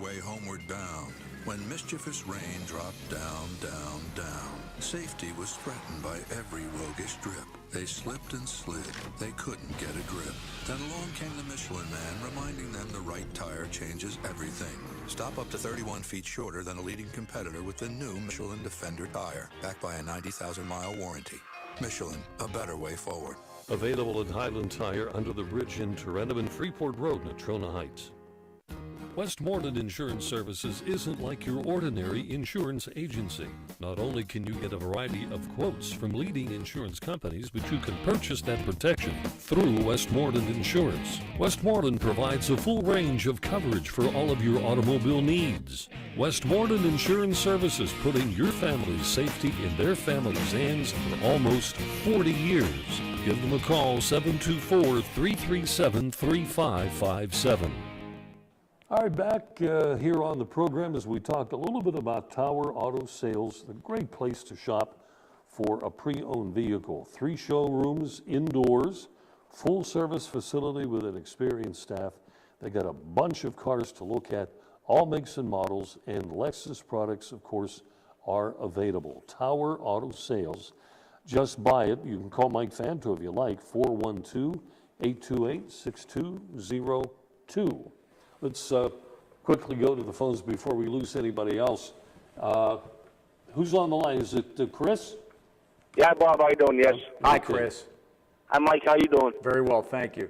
way homeward bound when mischievous rain dropped down, down, down. Safety was threatened by every roguish drip. They slipped and slid. They couldn't get a grip. Then along came the Michelin Man, reminding them the right tire changes everything. Stop up to 31 feet shorter than a leading competitor with the new Michelin Defender tire, backed by a 90,000-mile warranty. Michelin, a better way forward. Available at Highland Tire under the bridge in Tarentum and Freeport Road, Natrona Heights. Westmoreland Insurance Services isn't like your ordinary insurance agency. Not only can you get a variety of quotes from leading insurance companies, but you can purchase that protection through Westmoreland Insurance. Westmoreland provides a full range of coverage for all of your automobile needs. Westmoreland Insurance Services, putting your family's safety in their family's hands for almost 40 years. Give them a call, 724-337-3557. All right, back here on the program as we talked a little bit about Tower Auto Sales, the great place to shop for a pre-owned vehicle. 3 showrooms indoors, full service facility with an experienced staff. They got a bunch of cars to look at, all makes and models, and Lexus products, of course, are available. Tower Auto Sales. Just buy it. You can call Mike Fanto if you like, 412-828-6202. Let's quickly go to the phones before we lose anybody else. Who's on the line? Is it Chris? Yeah, Bob, how you doing? Yes. Hi, Chris. Hi, Mike. How you doing? Very well, thank you.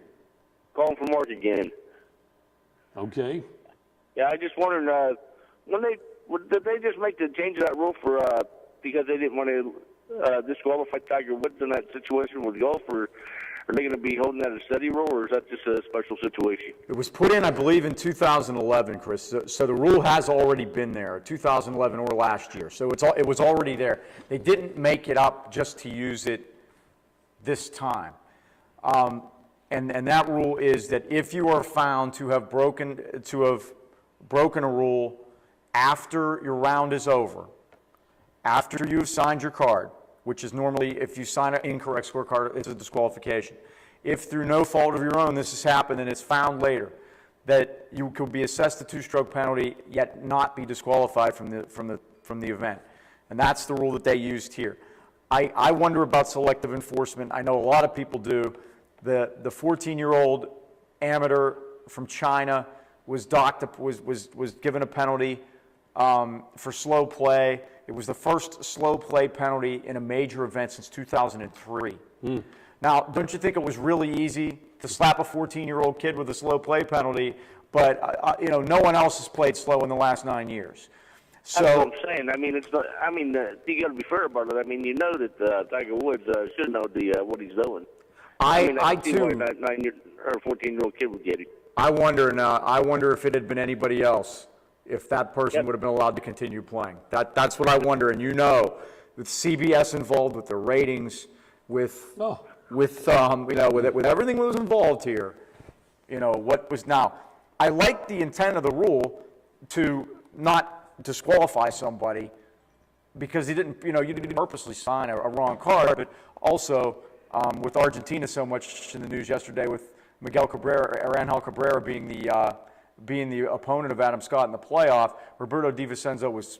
Calling from work again. Okay. Yeah, I just wondered, did they just make the change of that rule for because they didn't want to disqualify Tiger Woods in that situation with golf, or are they going to be holding that a steady rule, or is that just a special situation? It was put in, I believe, in 2011, Chris. So the rule has already been there, 2011 or last year. So it was already there. They didn't make it up just to use it this time. And that rule is that if you are found to have broken a rule after your round is over, after you've signed your card, which is normally, if you sign an incorrect scorecard, it's a disqualification. If through no fault of your own this has happened and it's found later, that you could be assessed a 2-stroke penalty yet not be disqualified from the event. And that's the rule that they used here. I wonder about selective enforcement. I know a lot of people do. The 14-year-old amateur from China was given a penalty for slow play. It was the first slow play penalty in a major event since 2003. Now, don't you think it was really easy to slap a 14-year-old kid with a slow play penalty, but no one else has played slow in the last 9 years. So that's what I'm saying. I mean, it's not. I mean, you got to be fair about it. I mean, you know that Tiger Woods should know what he's doing. I too. That 9-year or 14-year-old kid would get it. I wonder now. I wonder if it had been anybody else, if that person would have been allowed to continue playing. That's what I wonder. And with CBS involved, with the ratings, with everything that was involved here, what was now. I like the intent of the rule to not disqualify somebody because you didn't purposely sign a wrong card, but also with Argentina so much in the news yesterday with Angel Cabrera being the opponent of Adam Scott in the playoff, Roberto DiVincenzo was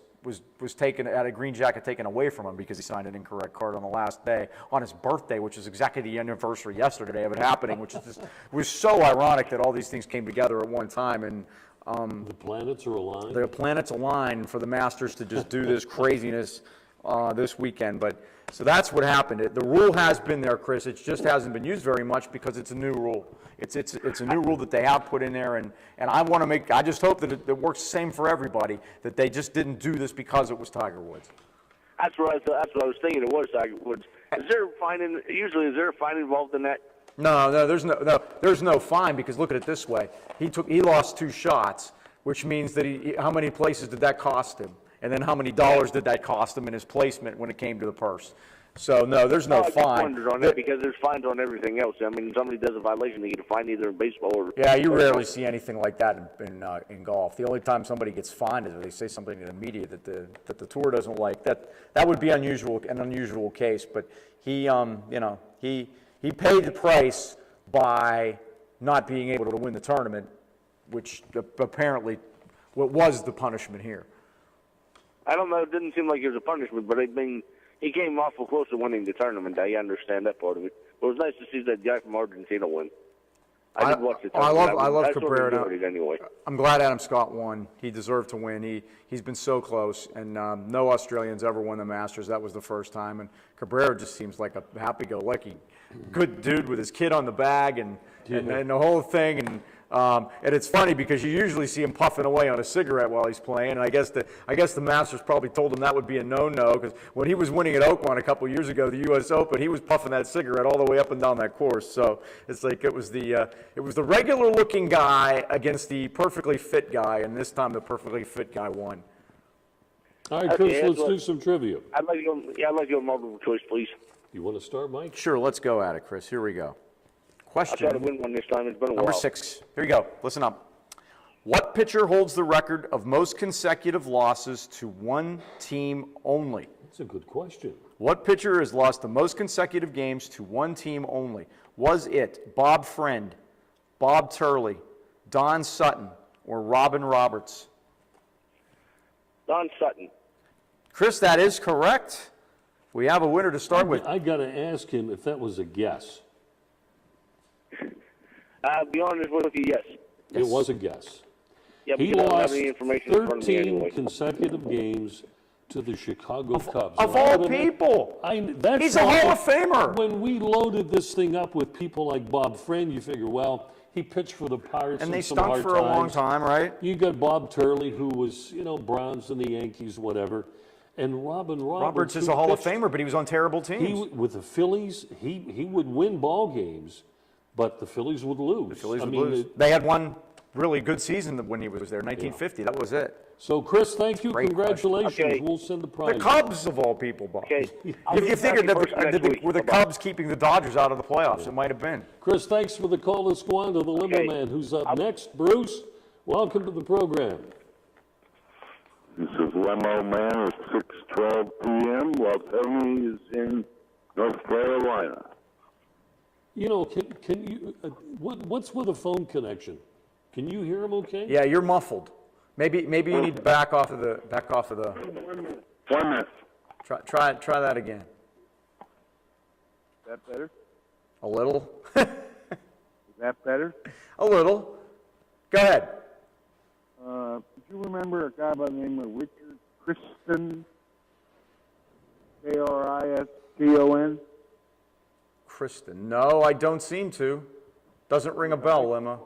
had a green jacket taken away from him because he signed an incorrect card on the last day on his birthday, which is exactly the anniversary yesterday of it happening, which was so ironic that all these things came together at one time. And the planets are aligned. The planets aligned for the Masters to just do this craziness this weekend. But so that's what happened. The rule has been there, Chris. It just hasn't been used very much because it's a new rule. It's a new rule that they have put in there, and I just hope that it works the same for everybody, that they just didn't do this because it was Tiger Woods. That's what I was thinking. It was Tiger Woods. Is there a fine involved in that? No, there's no fine, because look at it this way. He lost 2 shots, which means that how many places did that cost him? And then how many dollars did that cost him in his placement when it came to the purse? So no, there's no fine. I wondered on that because there's fines on everything else. I mean, somebody does a violation, they get a fine either in baseball or. Yeah, you rarely see anything like that in golf. The only time somebody gets fined is if they say something in the media that the tour doesn't like. That would be an unusual case. But he paid the price by not being able to win the tournament, which apparently what was the punishment here. I don't know. It didn't seem like it was a punishment, but he came awful close to winning the tournament. I understand that part of it. But it was nice to see that guy from Argentina win. I did watch the tournament. I love I sort of Cabrera. enjoyed it anyway. I'm glad Adam Scott won. He deserved to win. He's been so close, and no Australians ever won the Masters. That was the first time. And Cabrera just seems like a happy-go-lucky, good dude with his kid on the bag and the whole thing. And it's funny because you usually see him puffing away on a cigarette while he's playing. And I guess the Masters probably told him that would be a no-no, because when he was winning at Oakmont a couple years ago, the U.S. Open, he was puffing that cigarette all the way up and down that course. So it's like it was the regular-looking guy against the perfectly fit guy, and this time the perfectly fit guy won. All right, Chris, let's do some trivia. I'd like to go multiple choice, please. You want to start, Mike? Sure, let's go at it, Chris. Here we go. I'll try to Question win one this time. It's been a number while. 6. Here you go. Listen up. What pitcher holds the record of most consecutive losses to one team only? That's a good question. What pitcher has lost the most consecutive games to one team only? Was it Bob Friend, Bob Turley, Don Sutton, or Robin Roberts? Don Sutton. Chris, that is correct. We have a winner to start with. I got to ask him if that was a guess. I'll be honest with you, yes. It was a guess. Yeah, He because I don't have lost any information in front of me 13 anyway. consecutive games to the Chicago Cubs. Of And I all would admit- people. that's He's a Hall of Famer. When we loaded this thing up with people like Bob Friend, you figure, well, he pitched for the Pirates And in they some stunk hard for a long times. time, right? You got Bob Turley, who was, Browns and the Yankees, whatever. And Robin Roberts is who a Hall of pitched- Famer, but he was on terrible teams. with the Phillies, he would win ball games, but the Phillies would lose. The Phillies I would mean, lose. They had one really good season when he was there, 1950. That was it. So, Chris, thank you. Great Congratulations. question. We'll send the The prize. Cubs, of all people, Bob. Okay. I'll You get back figured in that person next week. were the Bye-bye. Cubs keeping the Dodgers out of the playoffs? It might have been. Chris, thanks for the call. Let's go on to the limo Okay. man who's up next. Bruce, welcome to the program. This is Limo Man at 6:12 p.m. while Tony is in North Carolina. Can you, what's with a phone connection? Can you hear him okay? Yeah, you're muffled. Maybe you need to back off of the. 1 minute. Try that again. Is that better? A little. Is that better? A little. Go ahead. Do you remember a guy by the name of Richard Kristen? Kriston? Kristen. No, I don't seem to. Doesn't ring a bell, Lima.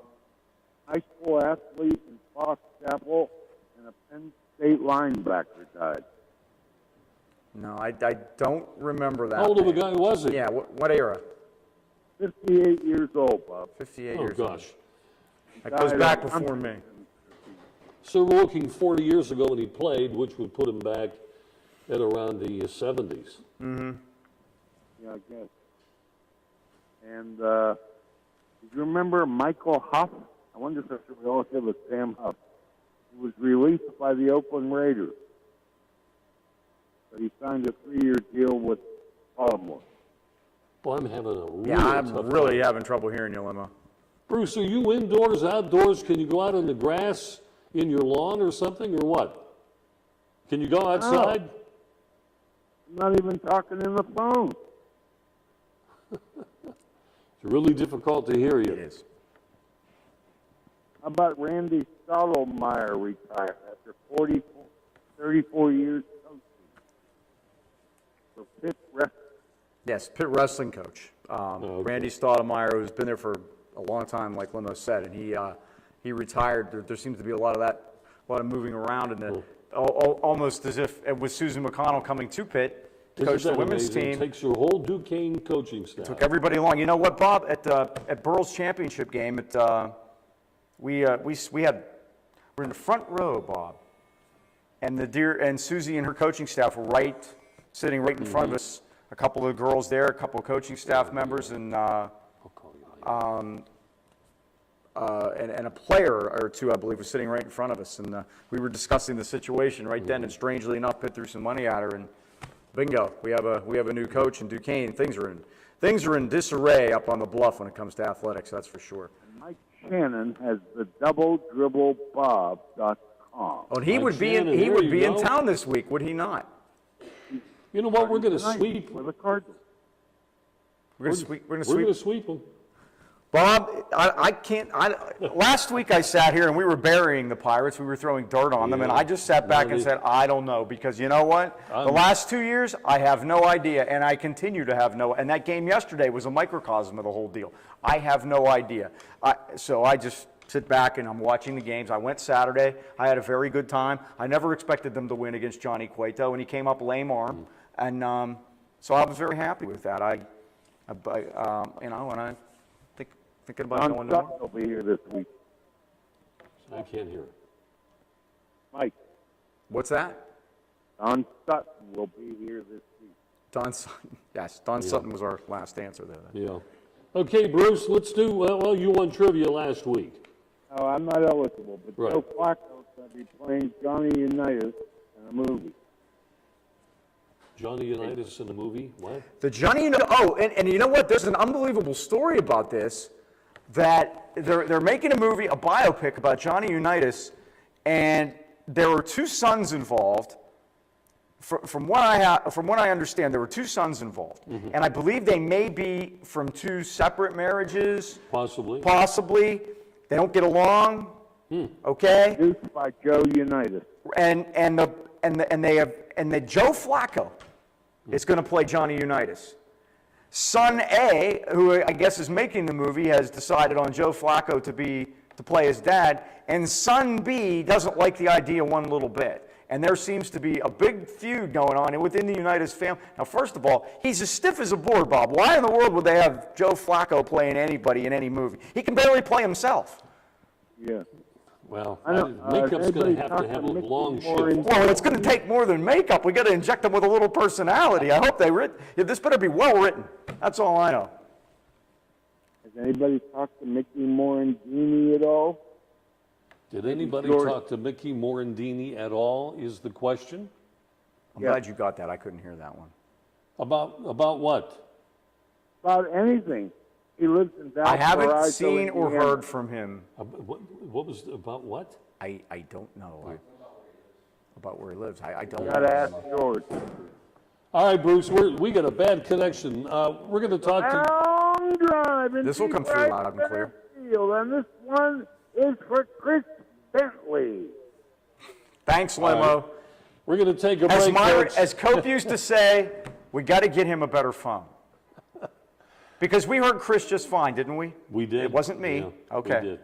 High school athlete in Fox Chapel and a Penn State linebacker died. No, I don't remember that. How old of a name. guy was he? Yeah, what era? 58 years old, Bob. 58 Oh, years gosh. old. That goes Died back of before me. So we're looking 40 years ago when he played, which would put him back at around the 70s. Yeah, I guess. And do you remember Michael Huff? I wonder if that's a relative of Sam Huff. He was released by the Oakland Raiders, but he signed a 3-year deal with Baltimore. Boy, I'm having a really Yeah, I'm tough really time. having trouble hearing you, Lima. Bruce, are you indoors, outdoors? Can you go out on the grass in your lawn or something, or what? Can you go outside? I'm not even talking in the phone. It's really difficult to hear you. It is. How about Randy Stottlemyre retired after 34 years coaching for Pitt Wrestling? Yes, Pitt wrestling coach. okay. Randy Stottlemyre, who's been there for a long time, like Limo said, and he retired. There seems to be a lot of moving around, and almost as if it was Susan McConnell coming to Pitt to coach the Isn't that women's amazing? team. It takes your whole Duquesne coaching staff. Took everybody along. You know what, Bob? At Burrell's championship game, we're in the front row, Bob, and Susie and her coaching staff were sitting right in front of us. A couple of girls there, a couple of coaching staff members, and I'll call you later. and a player or two, I believe, was sitting right in front of us, and we were discussing the situation right then. And strangely enough, Pitt threw some money at her, and bingo, we have a new coach in Duquesne. Things are in disarray up on the bluff when it comes to athletics. That's for sure. Mike Shannon has the doubledribbleBob.com. calm. Oh, he would be Shannon, in, he there would you be in go. town this week, would he not? You know what? We're going to Tonight sweep. with the Cardinals. We're going to We're going to sweep. sweep them. Bob, I can't, last week I sat here and we were burying the Pirates. We were throwing dirt on them, and I just sat back and said, I don't know, because you know what? The last 2 years, I have no idea, and I continue to have no, and that game yesterday was a microcosm of the whole deal. I have no idea. So I just sit back and I'm watching the games. I went Saturday. I had a very good time. I never expected them to win against Johnny Cueto, and he came up lame arm, and so I was very happy with that. And I thinking about Don going Sutton to will be here this week. I can't hear it. Mike, What's that? Don Sutton will be here this week. Don Sutton. Yes, Don Sutton was our last answer there. Yeah. Okay, Bruce, let's do, well, you won trivia last week. Oh, I'm not eligible, but Right. Joe Flacco's going to be playing Johnny Unitas in a movie. Johnny Unitas in the movie, what? The Johnny, and you know what? There's an unbelievable story about this, that they're making a movie, a biopic about Johnny Unitas, and there were two sons involved. From what I understand, there were two sons involved, and I believe they may be from two separate marriages. Possibly. Possibly, they don't get along. Okay, Produced by Joe Unitas. and the Joe Flacco is going to play Johnny Unitas. Son A, who I guess is making the movie, has decided on Joe Flacco to play his dad, and son B doesn't like the idea one little bit. And there seems to be a big feud going on within the Unitas family. Now, first of all, he's as stiff as a board, Bob. Why in the world would they have Joe Flacco playing anybody in any movie? He can barely play himself. Yeah. Well, I know, makeup's going to anybody have a talk to Mickey long Moore shift. Well, it's going to take more than makeup. We got to inject them with a little personality. I hope this better be well written. That's all I know. Has anybody talked to Mickey Morandini at all? Did anybody George- talk to Mickey Morandini at all, is the question? I'm glad you got that. I couldn't hear that one. About what? About anything. He lives in I haven't Valparaiso, seen or Indiana. heard from him. What was, about what? I don't know about where he lives. I don't Got to know. ask George. All right, Bruce, we got a bad connection. We're going to talk to... Long drive. And This will come through loud and clear. Field, and this one is for Chris Bentley. Thanks, Limo. We're going to take a break, folks. As Cope used to say, we got to get him a better phone. Because we heard Chris just fine, didn't we? We did. It wasn't me. Yeah, Okay. We did.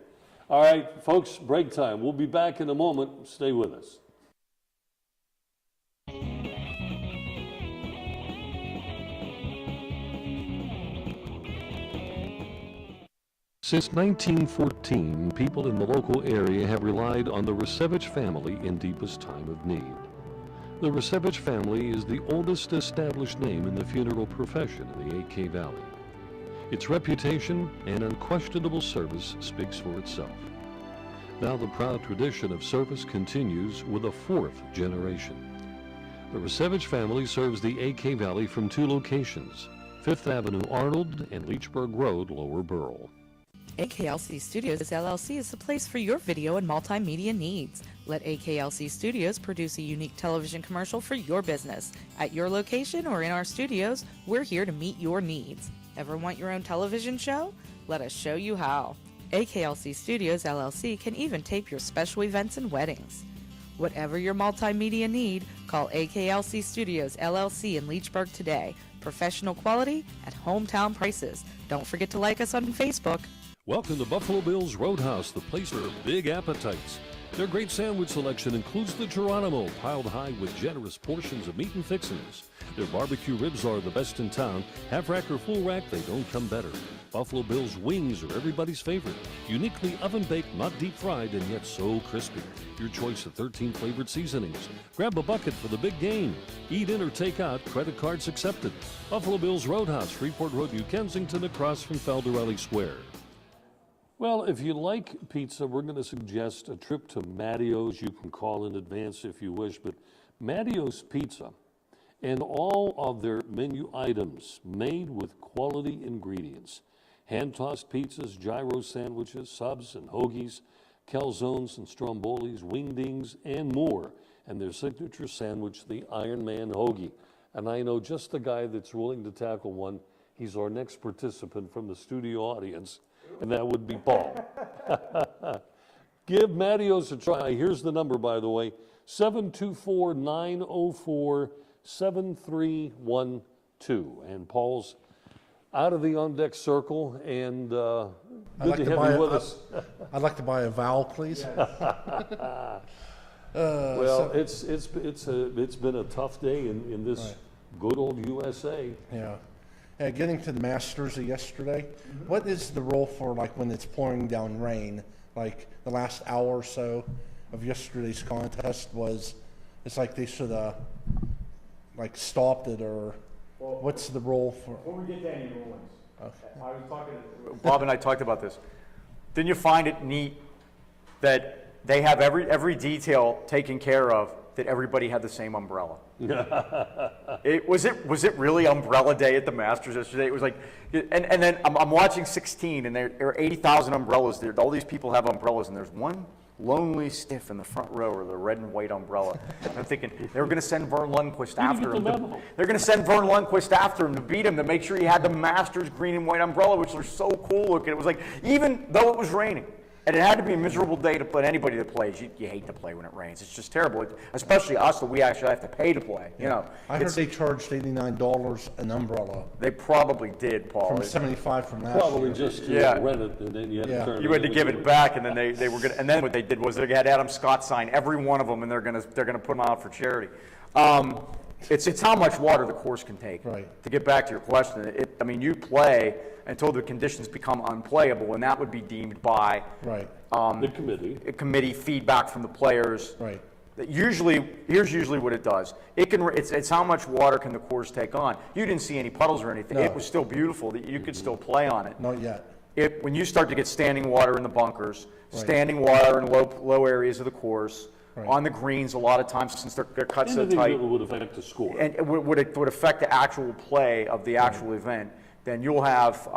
All right, folks, break time. We'll be back in a moment. Stay with us. Since 1914, people in the local area have relied on the Resevich family in deepest time of need. The Resevich family is the oldest established name in the funeral profession in the AK Valley. Its reputation and unquestionable service speaks for itself. Now the proud tradition of service continues with a fourth generation. The Resevich family serves the AK Valley from two locations, 5th Avenue Arnold and Leechburg Road, Lower Burrell. AKLC Studios LLC is the place for your video and multimedia needs. Let AKLC Studios produce a unique television commercial for your business. At your location or in our studios, we're here to meet your needs. Ever want your own television show? Let us show you how. AKLC Studios LLC can even tape your special events and weddings. Whatever your multimedia need, call AKLC Studios LLC in Leechburg today. Professional quality at hometown prices. Don't forget to like us on Facebook. Welcome to Buffalo Bill's Roadhouse, the place for big appetites. Their great sandwich selection includes the Geronimo, piled high with generous portions of meat and fixings. Their barbecue ribs are the best in town. Half rack or full rack, they don't come better. Buffalo Bill's wings are everybody's favorite. Uniquely oven-baked, not deep-fried, and yet so crispy. Your choice of 13 flavored seasonings. Grab a bucket for the big game. Eat in or take out, credit cards accepted. Buffalo Bill's Roadhouse, Freeport Road, New Kensington, across from Faldarelli Square. Well, if you like pizza, we're going to suggest a trip to Mattio's. You can call in advance if you wish, but Mattio's Pizza and all of their menu items made with quality ingredients. Hand-tossed pizzas, gyro sandwiches, subs, and hoagies. calzones and strombolis, wingdings, and more, and their signature sandwich, the Iron Man Hoagie. And I know just the guy that's willing to tackle one. He's our next participant from the studio audience, and that would be Paul. Give Mattios a try. Here's the number, by the way, 724-904-7312. And Paul's out of the on-deck circle, and good to have you with us. I'd like to buy a vowel, please. Well, it's been a tough day in this good old USA. Yeah. Getting to the Masters of yesterday, what is the rule for like when it's pouring down rain? Like the last hour or so of yesterday's contest it's like they should have like stopped it, or what's the rule for? Before we get to any rulings, Okay. I was talking to Bob and I talked about this. Didn't you find it neat that they have every detail taken care of, that everybody had the same umbrella? Was it really umbrella day at the Masters yesterday? It was like, and then I'm watching 16, and there are 80,000 umbrellas there. All these people have umbrellas, and there's one lonely stiff in the front row with a red and white umbrella. And I'm thinking they were going to send Vern Lundquist after him. They're going to send Vern Lundquist after him to beat him, to make sure he had the Masters green and white umbrella, which are so cool looking. It was like, even though it was raining, and it had to be a miserable day to play. Anybody that plays, you hate to play when it rains. It's just terrible, especially us that we actually have to pay to play. You know, I heard they charged $89 an umbrella. They probably did, Paul. From $75 from last Probably year. just rent it, and then you had to turn You had to give it back, and then they were gonna. And then what they did was they had Adam Scott sign every one of them, and they're gonna put them out for charity. It's how much water the course can take. Right. To get back to your question, I mean, you play until the conditions become unplayable, and that would be deemed by the committee. A committee feedback from the players. Right. Here's usually what it does. It's how much water can the course take on. You didn't see any puddles or anything. No. It was still beautiful that you could still play on it. Not yet. When you start to get standing water in the bunkers, standing water in low areas of the course, on the greens a lot of times, since they're cut so tight, it would affect the score. and it would affect the actual play of the actual event, then you'll have,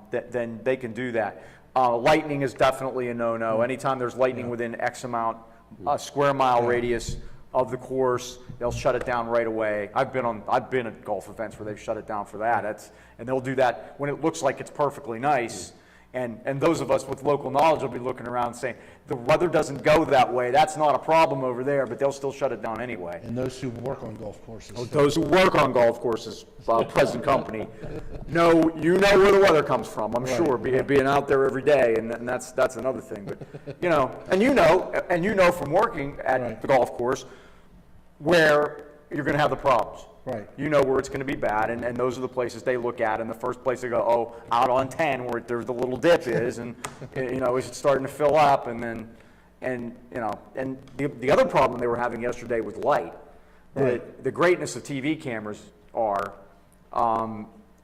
then they can do that. Lightning is definitely a no-no. Anytime there's lightning within X amount, square mile radius of the course, they'll shut it down right away. I've been at golf events where they've shut it down for that. And they'll do that when it looks like it's perfectly nice. And those of us with local knowledge will be looking around saying, the weather doesn't go that way. That's not a problem over there, but they'll still shut it down anyway. And those who work on golf courses. Those who work on golf courses, present company, know where the weather comes from, I'm sure, being out there every day, and that's another thing. But, and you know from working at the golf course where you're going to have the problems. Right. You know where it's going to be bad, and those are the places they look at. And the first place they go, out on 10 where there's the little dip is, and is it starting to fill up, and then, and the other problem they were having yesterday was light. The greatness of TV cameras are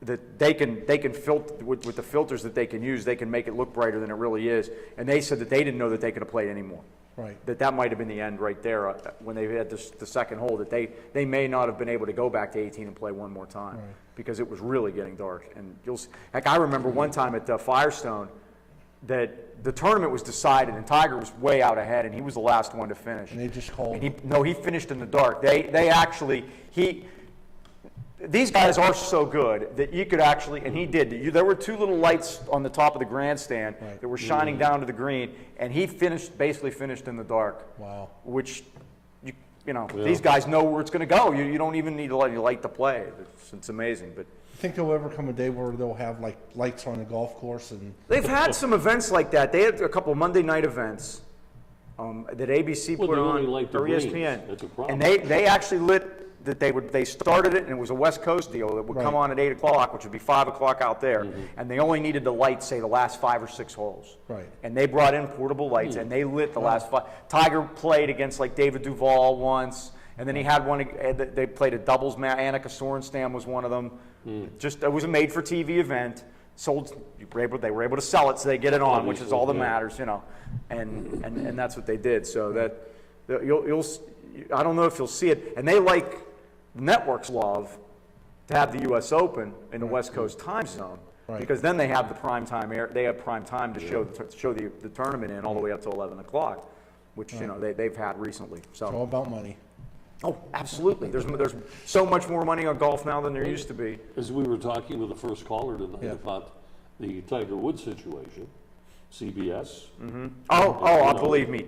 that they can filter with the filters that they can use. They can make it look brighter than it really is. And they said that they didn't know that they could have played anymore. Right. That might have been the end right there when they had the second hole, that they may not have been able to go back to 18 and play one more time because it was really getting dark. And I remember one time at Firestone that the tournament was decided and Tiger was way out ahead and he was the last one to finish. And they just called. He finished in the dark. These guys are so good that you could actually, and he did. There were two little lights on the top of the grandstand that were shining down to the green, and he basically finished in the dark. Wow. Which, these guys know where it's going to go. You don't even need to light to play. It's amazing. But I think there'll ever come a day where they'll have like lights on the golf course, and they've had some events like that. They had a couple of Monday night events that ABC put on, or ESPN, and they actually lit. That they started it, and it was a West Coast deal that would come on at 8 o'clock, which would be 5 o'clock out there, and they only needed to light, say, the last 5 or 6 holes. Right. And they brought in portable lights, and they lit the last 5. Tiger played against like David Duval once, and then he had one. They played a doubles match. Annika Sorenstam was one of them. It was a made-for-TV event. They were able to sell it, so they get it on, which is all that matters, And that's what they did. So you'll. I don't know if you'll see it, and they networks love to have the U.S. Open in the West Coast time zone Right. Because then they have the prime time they have prime time to show the tournament in all the way up to 11 o'clock, which you know they've had recently. So It's all about money. oh, absolutely. There's so much more money on golf now than there used to be. As we were talking with the first caller tonight Yeah. about the Tiger Woods situation, CBS. Believe me,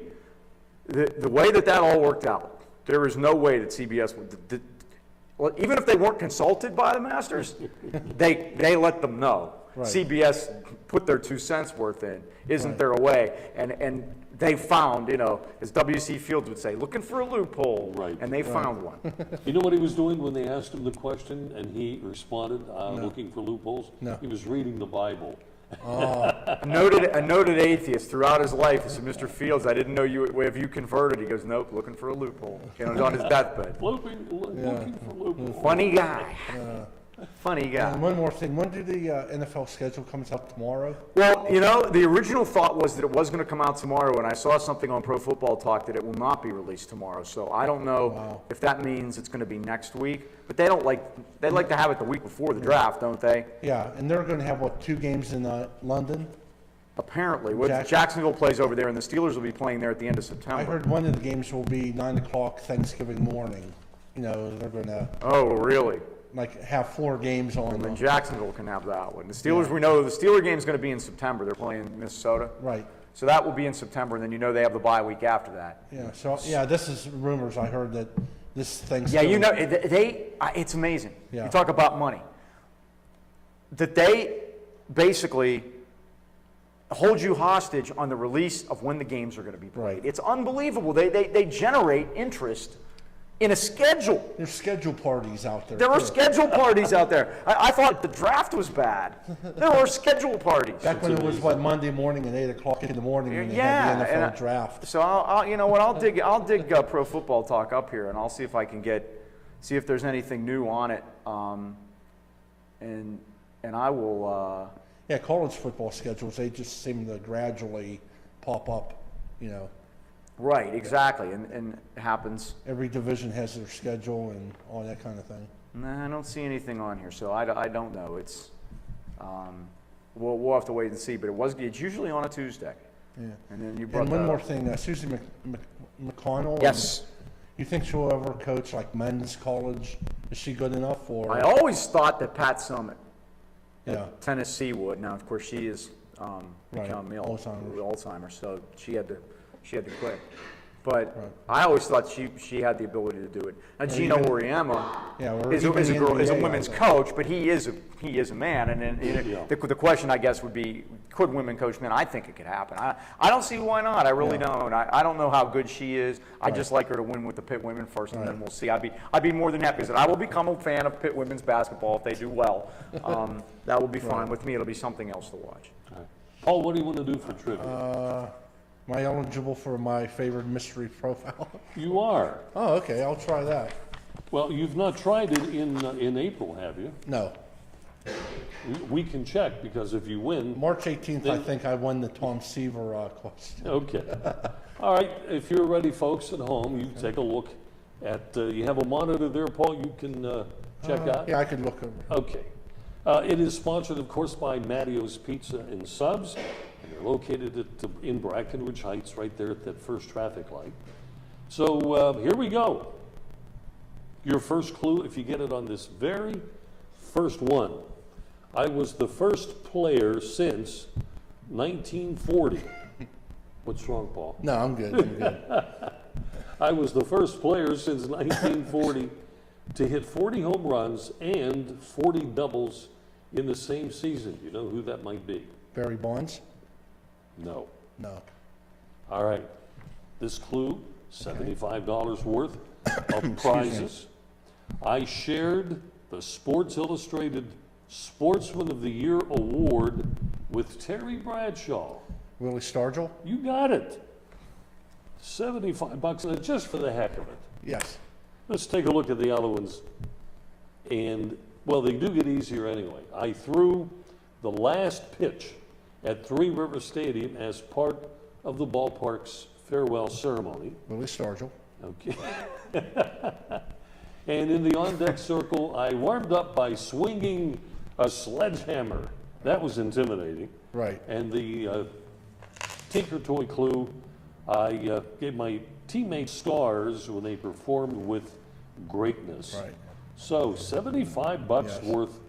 the way that all worked out, there is no way that CBS would. Well, even if they weren't consulted by the Masters, they let them know. Right. CBS put their 2 cents worth in. Isn't there a way? And they found, you know, as W.C. Fields would say, looking for a loophole. Right. And they found one. You know what he was doing when they asked him the question and he responded, looking for loopholes? No. He was reading the Bible. A noted atheist throughout his life. He said, Mr. Fields, I didn't know have you converted? He goes, nope, looking for a loophole. You know, he's on his deathbed. Looking for loopholes. Funny guy. Funny guy. And one more thing. When do the NFL schedule comes out tomorrow? Well, you know, the original thought was that it was going to come out tomorrow, and I saw something on Pro Football Talk that it will not be released tomorrow. So I don't know if that means it's going to be next week. But they like to have it the week before the draft, don't they? Yeah, and they're going to have, 2 games in London? Apparently. Jacksonville plays over there, and the Steelers will be playing there at the end of September. I heard one of the games will be 9 o'clock Thanksgiving morning. You know, they're going to Oh, really? have 4 games on. Then Jacksonville can have that one. The Steelers, we know the Steeler game is going to be in September. They're playing Minnesota. Right. So that will be in September, and then you know they have the bye week after that. Yeah. So this is rumors. I heard that this Thanksgiving. Yeah, you know, it's amazing. Yeah. You talk about money. That they basically hold you hostage on the release of when the games are going to be played. Right. It's unbelievable. They generate interest in a schedule. There's schedule parties out there. There are too. schedule parties out there. I thought the draft was bad. There are schedule parties. Back when it was Monday morning at 8 o'clock in the morning when they Yeah, had the and NFL draft. So I'll you know what, I'll dig Pro Football Talk up here, and I'll see if I can see if there's anything new on it, and I will. Yeah, college football schedules, they just seem to gradually pop up, you know. Right, exactly, and it happens. Every division has their schedule and all that kind of thing. Nah, I don't see anything on here, so I don't know. It's we'll have to wait and see, but it's usually on a Tuesday. Yeah. And then you brought And one that more up. thing, Susie McConnell. Yes. You think she'll ever coach like men's college? Is she good enough? Or I always thought that Pat Summitt yeah, at Tennessee would. Now, of course, she is become ill Alzheimer's. with Alzheimer's, so she had to quit. But I always thought she had the ability to do it. Now, Gino Auriemma or is a even the NBA, women's coach, but he is a man. And then the question, I guess, would be, could women coach men? I think it could happen. I don't see why not. I really don't. I don't know how good she is. I just like her to win with the Pitt women first, and then we'll see. I'd be more than happy. And I will become a fan of Pitt women's basketball if they do well. That will be fine with me. It'll be something else to watch. Paul, what do you want to do for trivia? Am I eligible for my favorite mystery profile? You are. Oh, okay, I'll try that. Well, you've not tried it in April, have you? No. We can check, because if you win... March 18th, I think I won the Tom Seaver question. Okay. All right, if you're ready, folks at home, you take a look at... you have a monitor there, Paul, you can check out? Yeah, I could look over. Okay. It is sponsored, of course, by Mattio's Pizza and Subs. And they're located in Brackenridge Heights, right there at that first traffic light. So here we go. Your first clue, if you get it on this very first one. I was the first player since 1940. What's wrong, Paul? No, I'm good. I'm good. I was the first player since 1940 to hit 40 home runs and 40 doubles in the same season. You know who that might be? Barry Bonds? No. No. All right. This clue, $75 worth of prizes. I shared the Sports Illustrated Sportsman of the Year award with Terry Bradshaw. Willie Stargell? You got it. $75 just for the heck of it. Yes. Let's take a look at the other ones. And, well, they do get easier anyway. I threw the last pitch at Three River Stadium as part of the ballpark's farewell ceremony. Willie Stargell. Okay. And in the on-deck circle, I warmed up by swinging a sledgehammer That was intimidating. Right. And the Tinker Toy Clue, I gave my teammates stars when they performed with greatness. Right. So $75 Yes. worth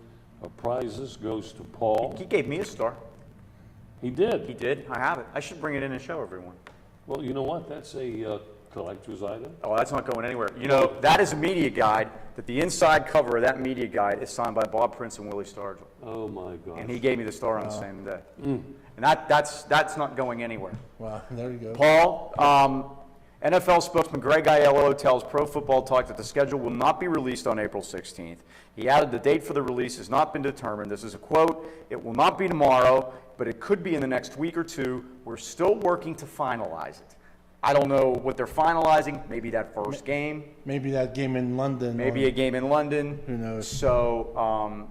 of prizes goes to Paul. He gave me a star. He did. He did. I have it. I should bring it in and show everyone. Well, you know what? That's a collector's item. Oh, that's not going anywhere. You know, that is a media guide, that the inside cover of that media guide is signed by Bob Prince and Willie Stargell. Oh my gosh. And he gave me the star on the same day. And that's not going anywhere. Wow, there you go. Paul, NFL spokesman Greg Aiello tells Pro Football Talk that the schedule will not be released on April 16th. He added the date for the release has not been determined. This is a quote, "It will not be tomorrow, but it could be in the next week or two. We're still working to finalize it." I don't know what they're finalizing. Maybe that first game. Maybe that game in London. Maybe a game in London. Who knows? So,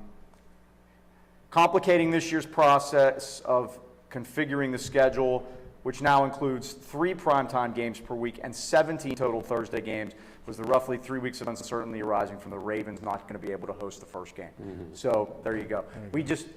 complicating this year's process of configuring the schedule, which now includes 3 primetime games per week and 17 total Thursday games, was the roughly 3 weeks of uncertainty arising from the Ravens not going to be able to host the first game. So there you go. We just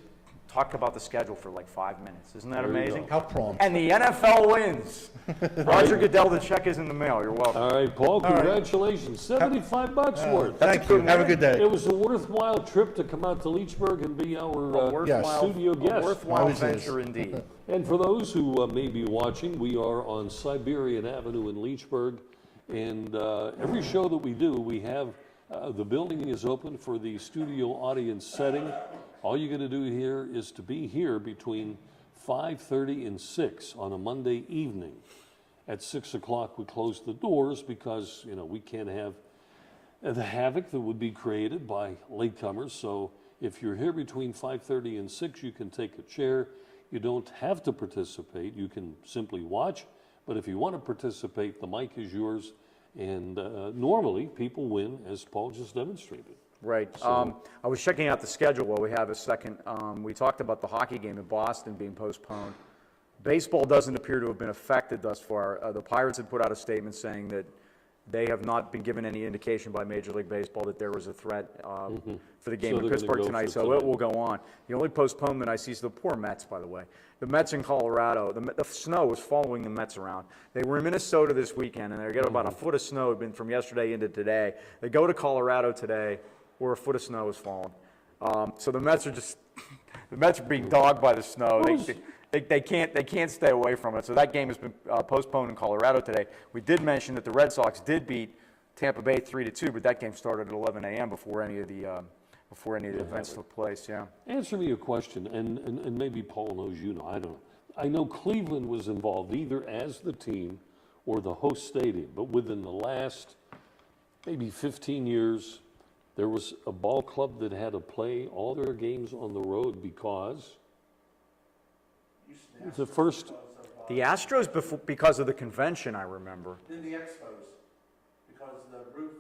talked about the schedule for like 5 minutes. Isn't that There you amazing? go. How prompt. And the NFL wins. Roger Goodell, the check is in the mail. You're welcome. All right, Paul, congratulations. $75 worth. Thank you. Have a good day. It was a worthwhile trip to come out to Leechburg and be our studio A guest. worthwhile Always is. venture indeed. And for those who may be watching, we are on Siberian Avenue in Leechburg. And every show that we do, we have the building is open for the studio audience setting. All you got to do here is to be here between 5:30 and 6 on a Monday evening. At 6 o'clock, we close the doors because, you know, we can't have the havoc that would be created by latecomers. So if you're here between 5:30 and 6, you can take a chair. You don't have to participate. You can simply watch. But if you want to participate, the mic is yours. And normally, people win, as Paul just demonstrated. Right. I was checking out the schedule while we have a second. We talked about the hockey game in Boston being postponed. Baseball doesn't appear to have been affected thus far. The Pirates had put out a statement saying that they have not been given any indication by Major League Baseball that there was a threat for the game So in they're gonna Pittsburgh go tonight, for so tonight. it will go on. The only postponement I see is the poor Mets, by the way. The Mets in Colorado, the snow was following the Mets around. They were in Minnesota this weekend, and they get about a foot of snow, had been from yesterday into today. They go to Colorado today, where a foot of snow has fallen. So the Mets are just, the Mets are being dogged by the snow. They can't stay away from it. So that game has been postponed in Colorado today. We did mention that the Red Sox did beat Tampa Bay 3-2, but that game started at 11 a.m. before any of the events took place. Yeah. Answer me a question, and maybe Paul knows, you know, I don't know. I know Cleveland was involved either as the team or the host stadium, but within the last maybe 15 years, there was a ball club that had to play all their games on the road because the first. The Astros, because of the convention, I remember. In the Expos, because the roof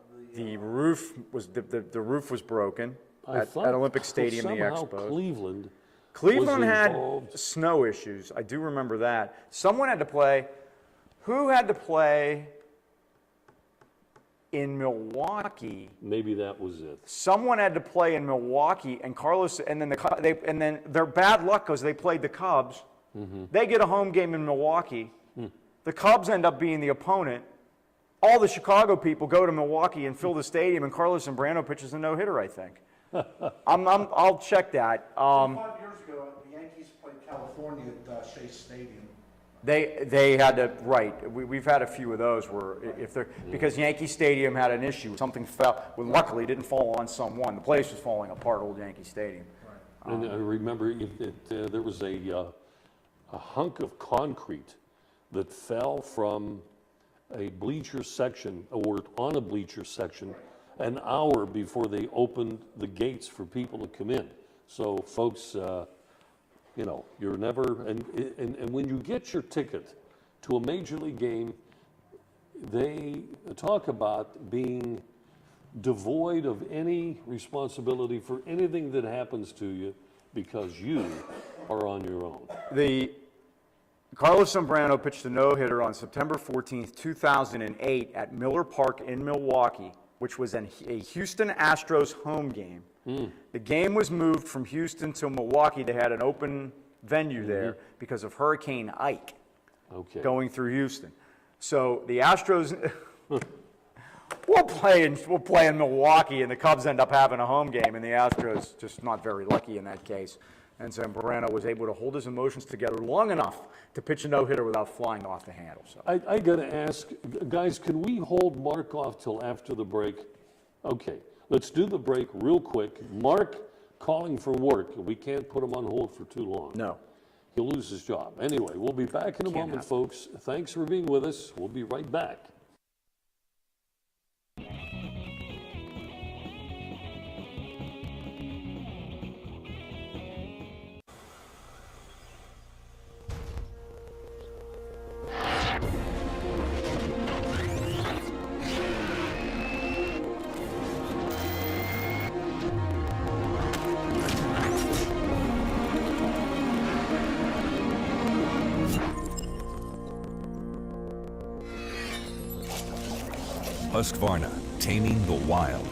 of The roof was broken I at thought Olympic Stadium, the somehow Expos. Cleveland was had involved. snow issues. I do remember that. Someone had to play. Who had to play in Milwaukee? Maybe that was it. Someone had to play in Milwaukee, and Carlos, and then their bad luck because they played the Cubs. They get a home game in Milwaukee. The Cubs end up being the opponent. All the Chicago people go to Milwaukee and fill the stadium, and Carlos Zambrano pitches a no-hitter, I think. I'll check that. 5 years ago, the Yankees played California at Shea Stadium. They had to, right. We've had a few of those where if they're, because Yankee Stadium had an issue, something fell, well, luckily it didn't fall on someone. The place was falling apart, old Yankee Stadium. And I remember there was a hunk of concrete that fell from a bleacher section, or on a bleacher section, an hour before they opened the gates for people to come in. So folks, you know, you're never, and when you get your ticket to a major league game, they talk about being devoid of any responsibility for anything that happens to you because you are on your own. Carlos Zambrano pitched a no-hitter on September 14th, 2008 at Miller Park in Milwaukee, which was a Houston Astros home game. The game was moved from Houston to Milwaukee. They had an open venue there because of Hurricane Ike going through Houston. So the Astros, we'll play in Milwaukee, and the Cubs end up having a home game, and the Astros just not very lucky in that case. And Zambrano was able to hold his emotions together long enough to pitch a no-hitter without flying off the handle. So I got to ask, guys, can we hold Mark off till after the break? Okay, let's do the break real quick. Mark calling for work. We can't put him on hold for too long. no. He'll lose his job. Anyway, we'll be back in a moment, folks. Thanks for being with us. We'll be right back. Husqvarna, taming the wild.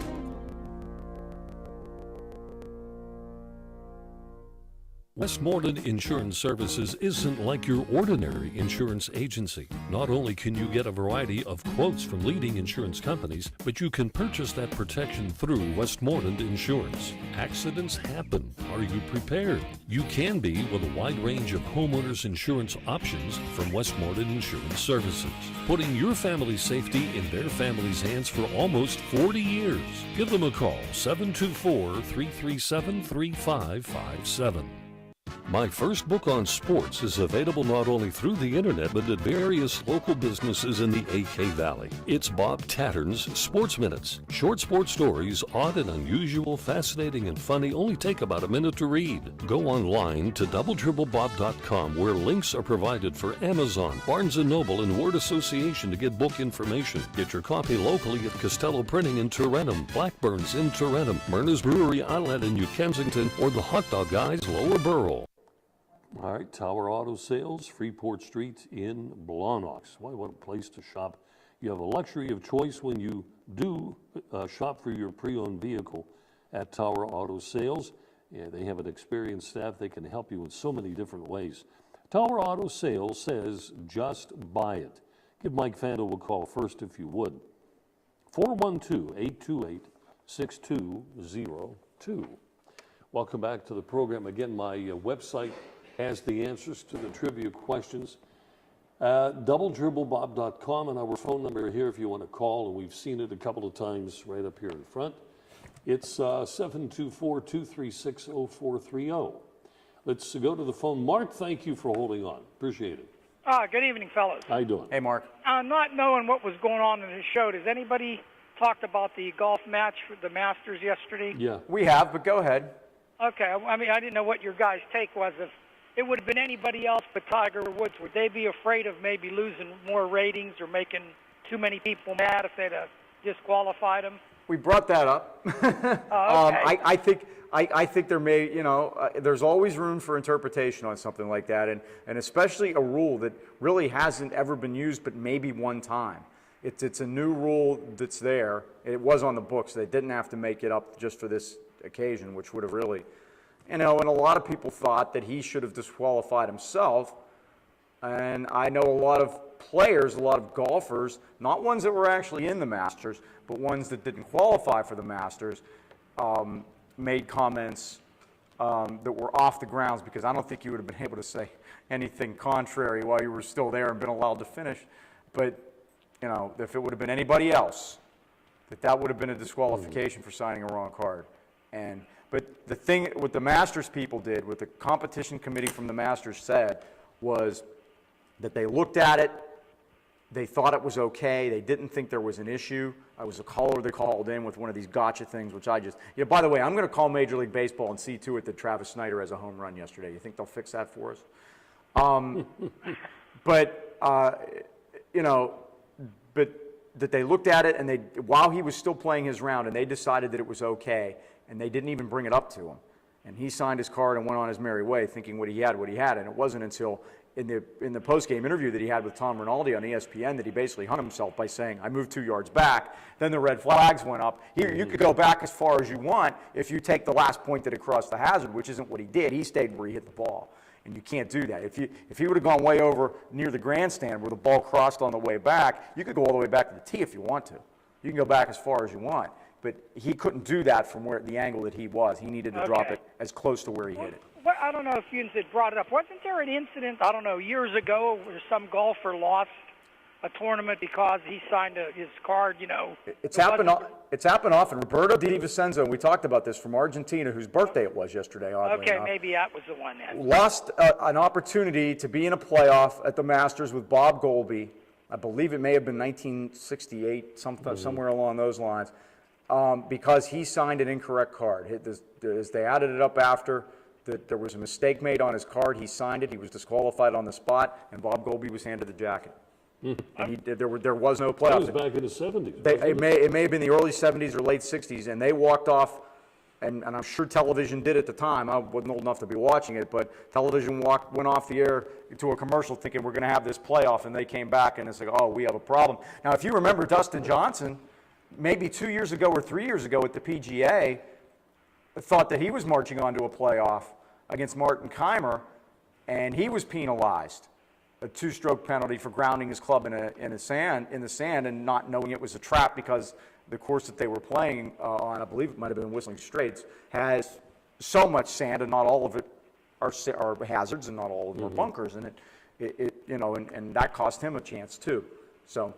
Westmoreland Insurance Services isn't like your ordinary insurance agency. Not only can you get a variety of quotes from leading insurance companies, but you can purchase that protection through Westmoreland Insurance. Accidents happen. Are you prepared? You can be with a wide range of homeowners insurance options from Westmoreland Insurance Services. Putting your family's safety in their family's hands for almost 40 years. Give them a call, 724-337-3557. My first book on sports is available not only through the internet, but at various local businesses in the AK Valley. It's Bob Tattern's Sports Minutes. Short sports stories, odd and unusual, fascinating and funny, only take about a minute to read. Go online to doubletripplebob.com where links are provided for Amazon, Barnes & Noble, and Word Association to get book information. Get your copy locally at Costello Printing in Tarentum, Blackburn's in Tarentum, Myrna's Brewery Outlet in New Kensington, or the Hot Dog Guys Lower Borough. All right, Tower Auto Sales, Freeport Street in Blawnox. Why, what a place to shop. You have a luxury of choice when you do shop for your pre-owned vehicle at Tower Auto Sales. Yeah, they have an experienced staff. They can help you in so many different ways. Tower Auto Sales says, just buy it. Give Mike Fando a call first if you would. 412-828-6202. Welcome back to the program. Again, my website has the answers to the trivia questions. DoubleDribbleBob.com, and our phone number here if you want to call, and we've seen it a couple of times right up here in front. It's 724-236-0430. Let's go to the phone. Mark, thank you for holding on. Appreciate it. Good evening, fellas. How you doing? Hey, Mark. Not knowing what was going on in the show, does anybody talked about the golf match for the Masters yesterday? Yeah. We have, but go ahead. Okay, I mean, I didn't know what your guys' take was. If it would have been anybody else but Tiger Woods, would they be afraid of maybe losing more ratings or making too many people mad if they'd disqualified him? We brought that up. Okay. I think there may, there's always room for interpretation on something like that, and especially a rule that really hasn't ever been used but maybe one time. It's a new rule that's there. It was on the books. They didn't have to make it up just for this occasion, which would have really, and a lot of people thought that he should have disqualified himself. And I know a lot of players, a lot of golfers, not ones that were actually in the Masters, but ones that didn't qualify for the Masters, made comments that were off the grounds, because I don't think you would have been able to say anything contrary while you were still there and been allowed to finish. But, if it would have been anybody else, that would have been a disqualification for signing a wrong card. But the thing, what the Masters people did, what the competition committee from the Masters said, was that they looked at it, they thought it was okay, they didn't think there was an issue. I was a caller they called in with one of these gotcha things, which I just, by the way, I'm going to call Major League Baseball and see to it that Travis Snyder has a home run yesterday. You think they'll fix that for us? But that they looked at it, and while he was still playing his round, and they decided that it was okay, and they didn't even bring it up to him. And he signed his card and went on his merry way, thinking what he had, and it wasn't until in the post-game interview that he had with Tom Rinaldi on ESPN that he basically hung himself by saying, I moved 2 yards back, then the red flags went up. Here, you could go back as far as you want if you take the last point that it crossed the hazard, which isn't what he did. He stayed where he hit the ball, and you can't do that. If he would have gone way over near the grandstand where the ball crossed on the way back, you could go all the way back to the tee if you want to. You can go back as far as you want. But he couldn't do that from the angle that he was. He needed to drop it as close to where he hit it. Well, I don't know if you had brought it up. Wasn't there an incident, I don't know, years ago where some golfer lost a tournament because he signed his card, you know? It's happened often. Roberto Di Vincenzo, we talked about this, from Argentina, whose birthday it was yesterday, oddly enough. Maybe that was the one then. Lost an opportunity to be in a playoff at the Masters with Bob Goalby. I believe it may have been 1968, somewhere along those lines, because he signed an incorrect card. As they added it up after, there was a mistake made on his card. He signed it. He was disqualified on the spot, and Bob Goalby was handed the jacket. And there was no playoff. That was back in the 70s. It may have been the early 70s or late 60s, and they walked off, and I'm sure television did at the time. I wasn't old enough to be watching it, but television went off the air to a commercial thinking we're going to have this playoff, and they came back, and it's like, oh, we have a problem. Now, if you remember Dustin Johnson, maybe 2 years ago or 3 years ago at the PGA, thought that he was marching on to a playoff against Martin Keimer, and he was penalized. A 2-stroke penalty for grounding his club in the sand and not knowing it was a trap because the course that they were playing on, I believe it might have been Whistling Straits, has so much sand, and not all of it are hazards, and not all of them are bunkers, and and that cost him a chance too. So.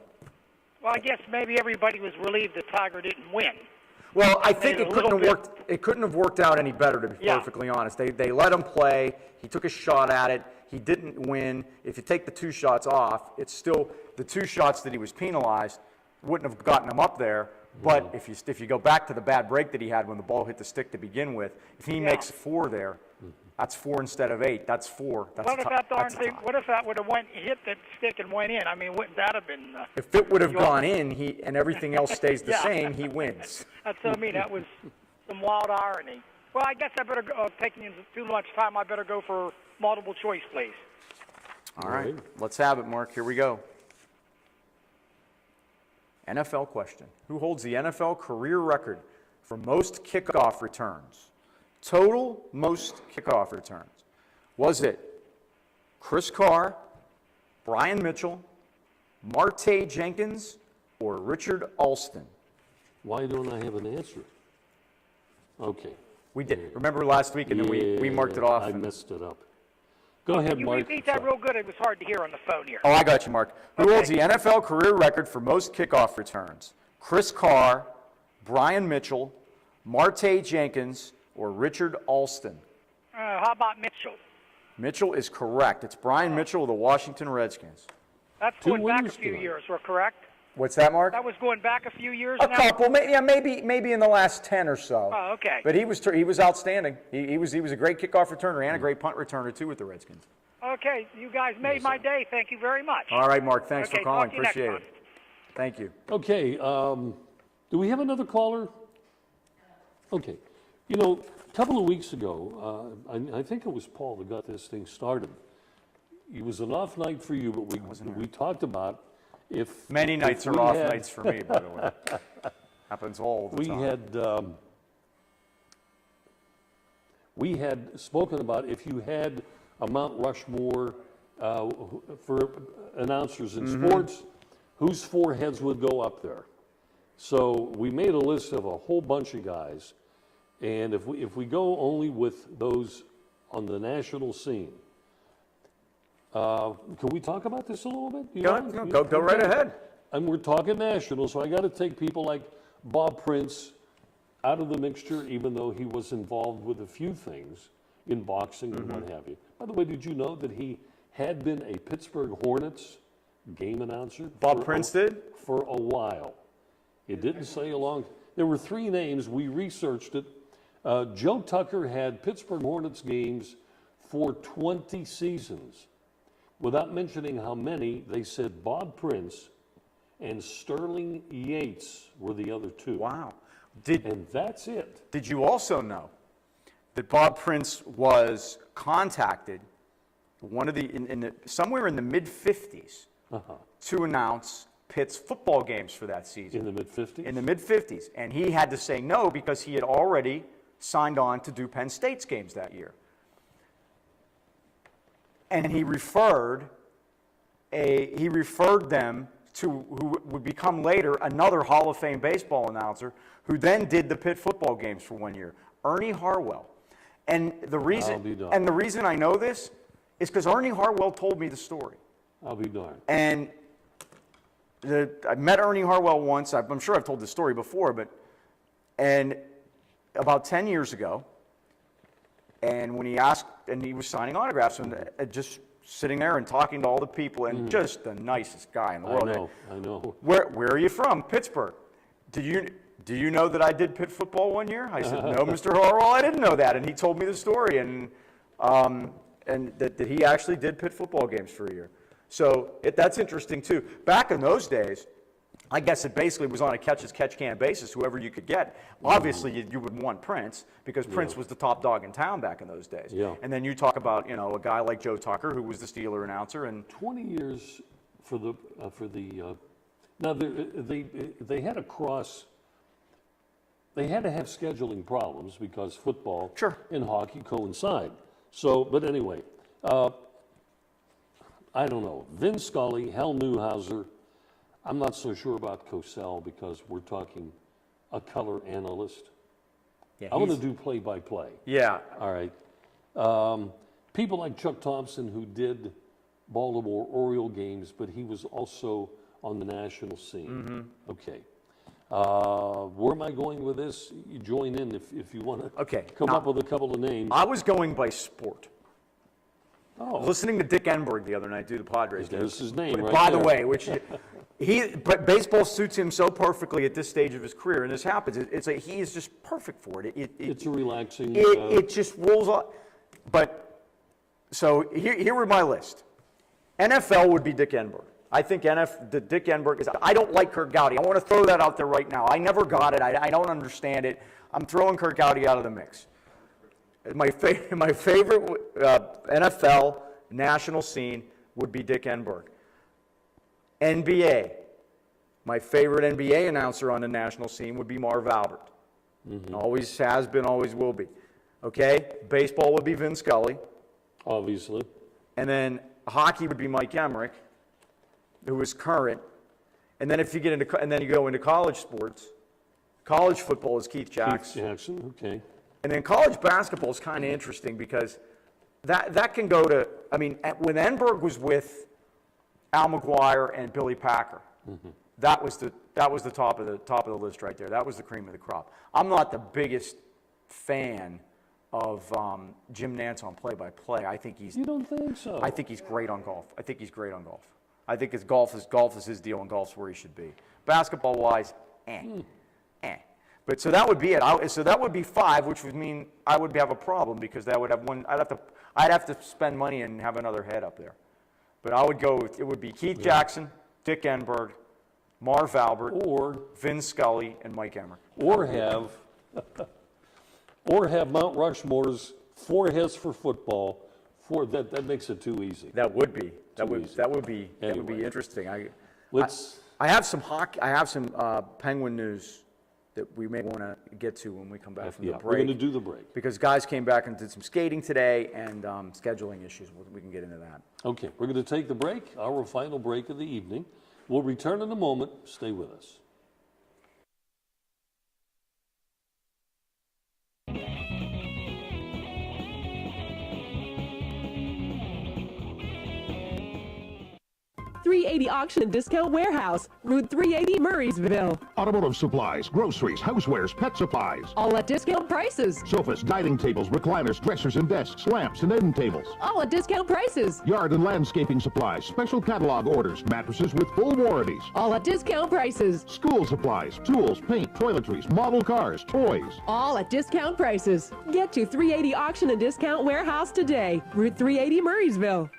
Well, I guess maybe everybody was relieved that Tiger didn't win. Well, I think it couldn't have worked out any better, to be perfectly honest. They let him play. He took a shot at it. He didn't win. If you take the 2 shots off, it's still the 2 shots that he was penalized wouldn't have gotten him up there. But if you go back to the bad break that he had when the ball hit the stick to begin with, if he makes 4 there, that's 4 instead of 8. That's 4. What if that darn thing? What if that would have hit that stick and went in? I mean, wouldn't that have been? If it would have gone in, and everything else stays the same, he wins. That's what I mean. That was some wild irony. Well, I guess I better go. Taking too much time. I better go for multiple choice, please. All right. Let's have it, Mark. Here we go. NFL question. Who holds the NFL career record for most kickoff returns? Total most kickoff returns. Was it Chris Carr, Brian Mitchell, Marte Jenkins, or Richard Alston? Why don't I have an answer? Okay. We did. Remember last week, and then we marked it off. I messed it up. Go ahead, you Mark. You repeat that real good. It was hard to hear on the phone here. Oh, I got you, Mark. Who holds the NFL career record for most kickoff returns? Chris Carr, Brian Mitchell, Marte Jenkins, or Richard Alston? How about Mitchell? Mitchell is correct. It's Brian Mitchell of the Washington Redskins. That's going back a few years, we're correct? What's that, Mark? That was going back a few years A now? couple, maybe in the last 10 or so. Oh, okay. But he was outstanding. He was a great kickoff returner and a great punt returner, too, with the Redskins. Okay, you guys made my day. Thank you very much. All right, Mark. Thanks for calling. Talk to you next Appreciate month. it. Thank you. Okay. Do we have another caller? Okay. You know, a couple of weeks ago, I think it was Paul that got this thing started. It was an off night for you, but we talked about if many nights if are off had, nights for me, by the way. Happens all the time. We had spoken about if you had a Mount Rushmore for announcers in sports, whose 4 heads would go up there. So we made a list of a whole bunch of guys, and if we go only with those on the national scene, can we talk about this a little bit? Go right ahead. And we're talking national, so I got to take people like Bob Prince out of the mixture, even though he was involved with a few things in boxing and what have you. By the way, did you know that he had been a Pittsburgh Hornets game announcer? Bob Prince did? For a while. It didn't say a long. There were 3 names. We researched it. Joe Tucker had Pittsburgh Hornets games for 20 seasons. Without mentioning how many, they said Bob Prince and Sterling Yates were the other 2. Wow. And that's it. Did you also know that Bob Prince was contacted somewhere in the mid-50s to announce Pitt's football games for that season. In the mid-50s? In the mid-50s. And he had to say no because he had already signed on to do Penn State's games that year. And he referred them to who would become later another Hall of Fame baseball announcer who then did the Pitt football games for 1 year, Ernie Harwell. And the reason I know this is because Ernie Harwell told me the story. I'll be darned. And I met Ernie Harwell once. I'm sure I've told this story before, and about 10 years ago, and when he asked, and he was signing autographs, and just sitting there and talking to all the people, and just the nicest guy in the world. I know. Where are you from? Pittsburgh. Do you know that I did Pitt football 1 year? I said, no, Mr. Harwell, I didn't know that. And he told me the story, and that he actually did Pitt football games for a year. So that's interesting too. Back in those days, I guess it basically was on a catch-as-catch-can basis, whoever you could get. Obviously, you would want Prince, because Prince was the top dog in town back in those days. Yeah. And then you talk about, a guy like Joe Tucker, who was the Steeler announcer. And 20 years for the now they had to cross. They had to have scheduling problems because football and hockey coincide. So, but anyway, I don't know. Vin Scully, Hal Newhouser. I'm not so sure about Cosell because we're talking a color analyst. Yeah, I want to do play-by-play. Yeah. All right. People like Chuck Thompson, who did Baltimore Oriole games, but he was also on the national scene. Okay. Where am I going with this? You join in if you want to come up with a couple of names. I was going by sport. Oh. Listening to Dick Enberg the other night do the Padres. There's his name right By there. the way, but baseball suits him so perfectly at this stage of his career, and this happens. He is just perfect for it. It's a relaxing. It just rolls off. But so here were my list. NFL would be Dick Enberg. I think Dick Enberg is. I don't like Kurt Gowdy. I want to throw that out there right now. I never got it. I don't understand it. I'm throwing Kurt Gowdy out of the mix. My favorite NFL national scene would be Dick Enberg. NBA, my favorite NBA announcer on the national scene would be Marv Albert. Always has been, always will be. Okay, baseball would be Vin Scully. Obviously. And then hockey would be Mike Emmerich, who is current. And then if you get into, and then you go into college sports, college football is Keith Jackson. Keith Jackson, okay. And then college basketball is kind of interesting because that can go to, I mean, when Enberg was with Al McGuire and Billy Packer, that was the top of the list right there. That was the cream of the crop. I'm not the biggest fan of Jim Nantz on play-by-play. I think he's. You don't think so? I think he's great on golf. I think his golf is his deal, and golf's where he should be. Basketball-wise, But so that would be it. So that would be 5, which would mean I would have a problem because that would have one. I'd have to spend money and have another head up there. But I would go with, it would be Keith Jackson, Dick Enberg, Marv Albert, or Vin Scully, and Mike Emmerich. Or have Mount Rushmore's 4 hits for football. That makes it too easy. That would be. That would be interesting. I have some hockey. I have some Penguin news that we may want to get to when we come back from the break. We're going to do the break. Because guys came back and did some skating today and scheduling issues. We can get into that. Okay, we're going to take the break, our final break of the evening. We'll return in a moment. Stay with us. .380 Auction and Discount Warehouse, Route 380, Murraysville. Automotive supplies, groceries, housewares, pet supplies. All at discount prices. Sofas, dining tables, recliners, dressers and desks, lamps and end tables. All at discount prices. Yard and landscaping supplies, special catalog orders, mattresses with full warranties. All at discount prices. School supplies, tools, paint, toiletries, model cars, toys. All at discount prices. Get to 380 Auction and Discount Warehouse today, Route 380, Murraysville.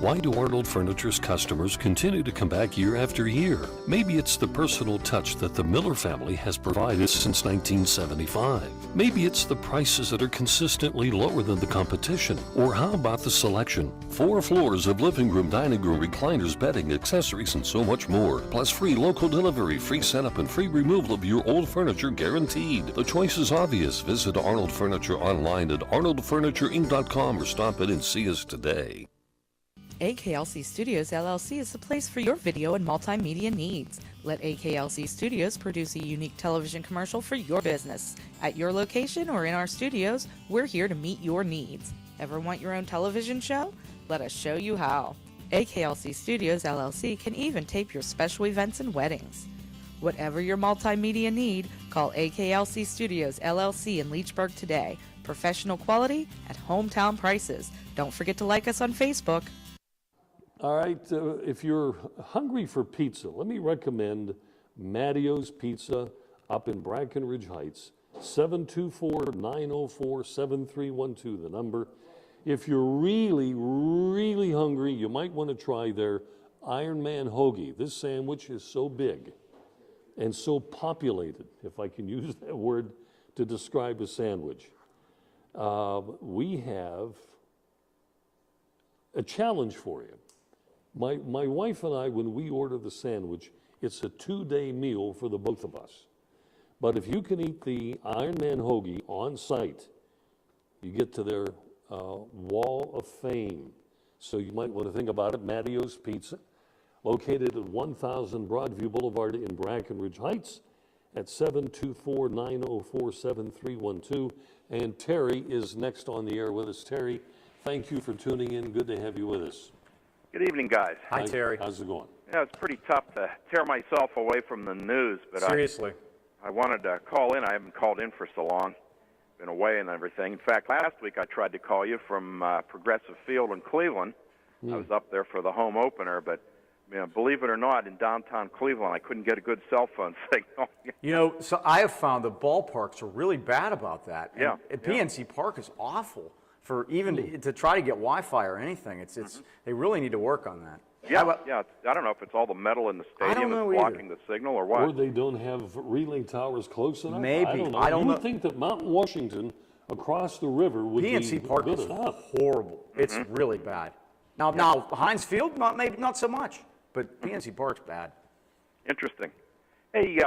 Why do Arnold Furniture's customers continue to come back year after year? Maybe it's the personal touch that the Miller family has provided since 1975. Maybe it's the prices that are consistently lower than the competition. Or how about the selection? 4 floors of living room, dining room, recliners, bedding, accessories, and so much more. Plus free local delivery, free setup, and free removal of your old furniture guaranteed. The choice is obvious. Visit Arnold Furniture online at arnoldfurnitureinc.com or stop in and see us today. AKLC Studios LLC is the place for your video and multimedia needs. Let AKLC Studios produce a unique television commercial for your business. At your location or in our studios, we're here to meet your needs. Ever want your own television show? Let us show you how. AKLC Studios LLC can even tape your special events and weddings. Whatever your multimedia need, call AKLC Studios LLC in Leechburg today. Professional quality at hometown prices. Don't forget to like us on Facebook. All right, if you're hungry for pizza, let me recommend Mattio's Pizza up in Brackenridge Heights, 724-904-7312, the number. If you're really, really hungry, you might want to try their Iron Man hoagie. This sandwich is so big and so populated, if I can use that word to describe a sandwich. We have a challenge for you. My wife and I, when we order the sandwich, it's a 2-day meal for the both of us. But if you can eat the Iron Man hoagie on site, you get to their wall of fame. So you might want to think about it. Mattio's Pizza, located at 1000 Broadview Boulevard in Brackenridge Heights at 724-904-7312. And Terry is next on the air with us. Terry, thank you for tuning in. Good to have you with us. Good evening, guys. Hi, Terry. How's it going? Yeah, it's pretty tough to tear myself away from the news, but Seriously. I wanted to call in. I haven't called in for so long. Been away and everything. In fact, last week I tried to call you from Progressive Field in Cleveland. I was up there for the home opener, but believe it or not, in downtown Cleveland, I couldn't get a good cell phone signal. You know, so I have found the ballparks are really bad about that. Yeah. And PNC Park is awful for even to try to get Wi-Fi or anything. They really need to work on that. Yeah, I don't know if it's all the metal in the stadium that's blocking the signal or what. Or they don't have relay towers close enough. Maybe. I don't know. I would think that Mountain Washington across the river would PNC be Park good is enough. horrible. It's really bad. Now Heinz Field, maybe not so much, but PNC Park's bad. Interesting. Hey,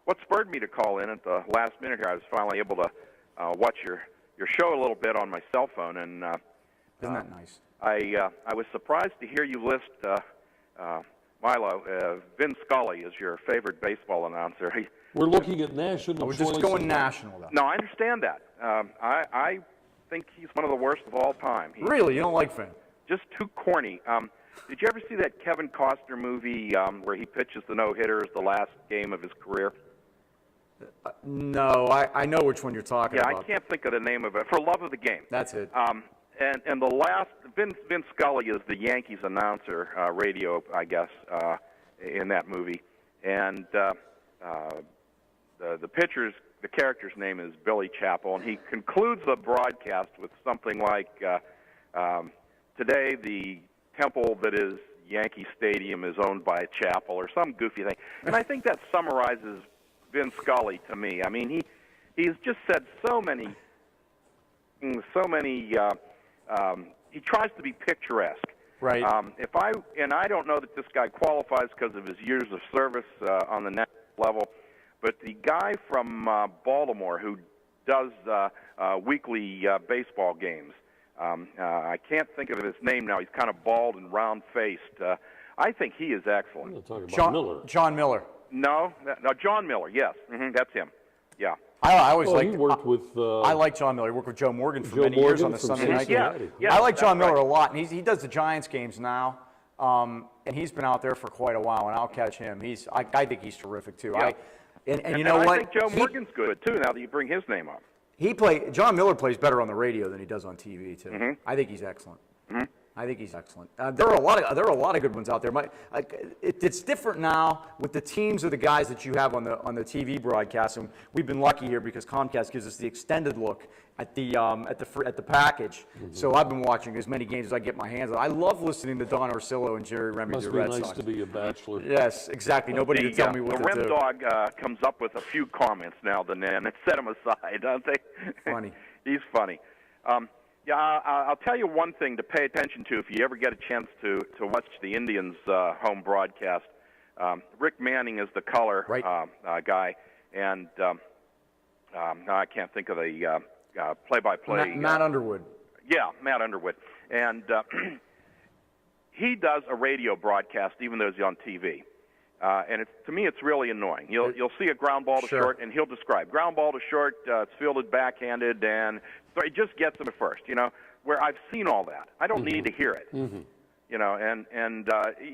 what spurred me to call in at the last minute here? I was finally able to watch your show a little bit on my cell phone, and isn't that nice? I was surprised to hear you list Milo. Vin Scully is your favorite baseball announcer. We're looking at national. We're just going national, though. No, I understand that. I think he's one of the worst of all time. Really? You don't like Vin? Just too corny. Did you ever see that Kevin Costner movie where he pitches the no-hitters the last game of his career? No, I know which one you're talking about. Yeah, I can't think of the name of it. For Love of the Game. That's it. And the last, Vince Scully is the Yankees announcer, radio, I guess, in that movie. And the pitcher's, the character's name is Billy Chappell, and he concludes the broadcast with something like, today the temple that is Yankee Stadium is owned by a chapel, or some goofy thing. And I think that summarizes Vin Scully to me. I mean, he's just said so many. He tries to be picturesque. Right. I don't know that this guy qualifies because of his years of service on the national level, but the guy from Baltimore who does weekly baseball games, I can't think of his name now. He's kind of bald and round-faced. I think he is excellent. Miller. John Miller. No, John Miller. Yes, that's him. Yeah. I always liked. He worked with. I like John Miller. He worked with Joe Morgan for many years on the Sunday night game. Yeah, I like John Miller a lot, and he does the Giants games now, and he's been out there for quite a while. And I'll catch him. I think he's terrific too. Yeah. And you know what? I think Joe Morgan's good too. Now that you bring his name up. John Miller plays better on the radio than he does on TV too. I think he's excellent. I think he's excellent. There are a lot of good ones out there. It's different now with the teams of the guys that you have on the TV broadcast, and we've been lucky here because Comcast gives us the extended look at the package. So I've been watching as many games as I get my hands on. I love listening to Don Orsillo and Jerry Remy do Red Sox. Must be nice to be a bachelor. Yes, exactly. Nobody to tell me what to do. The Rim Dog comes up with a few comments now and then and set them aside, don't they? Funny. He's funny. I'll tell you one thing to pay attention to if you ever get a chance to watch the Indians' home broadcast. Rick Manning is the color guy, and I can't think of the play-by-play. Matt Underwood. Yeah, Matt Underwood. And he does a radio broadcast even though he's on TV. And to me, it's really annoying. You'll see a ground ball to short, and he'll describe ground ball to short. It's fielded backhanded, and so he just gets them at first. Where I've seen all that, I don't need to hear it. And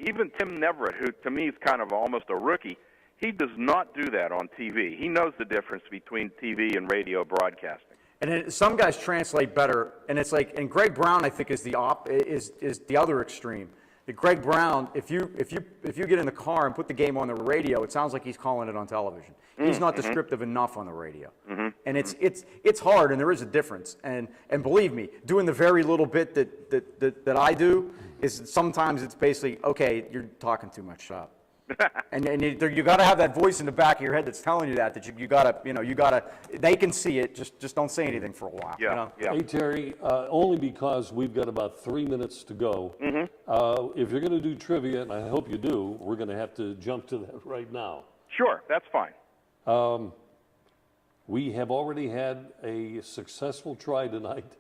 even Tim Neverett, who to me is kind of almost a rookie, he does not do that on TV. He knows the difference between TV and radio broadcasting. And some guys translate better, and it's like, and Greg Brown, I think, is the other extreme. Greg Brown, if you get in the car and put the game on the radio, it sounds like he's calling it on television. He's not descriptive enough on the radio, and it's hard, and there is a difference. And believe me, doing the very little bit that I do is sometimes it's basically okay. You're talking too much, shut up. and you got to have that voice in the back of your head that's telling you that you gotta. They can see it. Just don't say anything for a while. Yeah. Hey Terry, only because we've got about 3 minutes to go. If you're going to do trivia, and I hope you do, we're going to have to jump to that right now. Sure, that's fine. We have already had a successful try tonight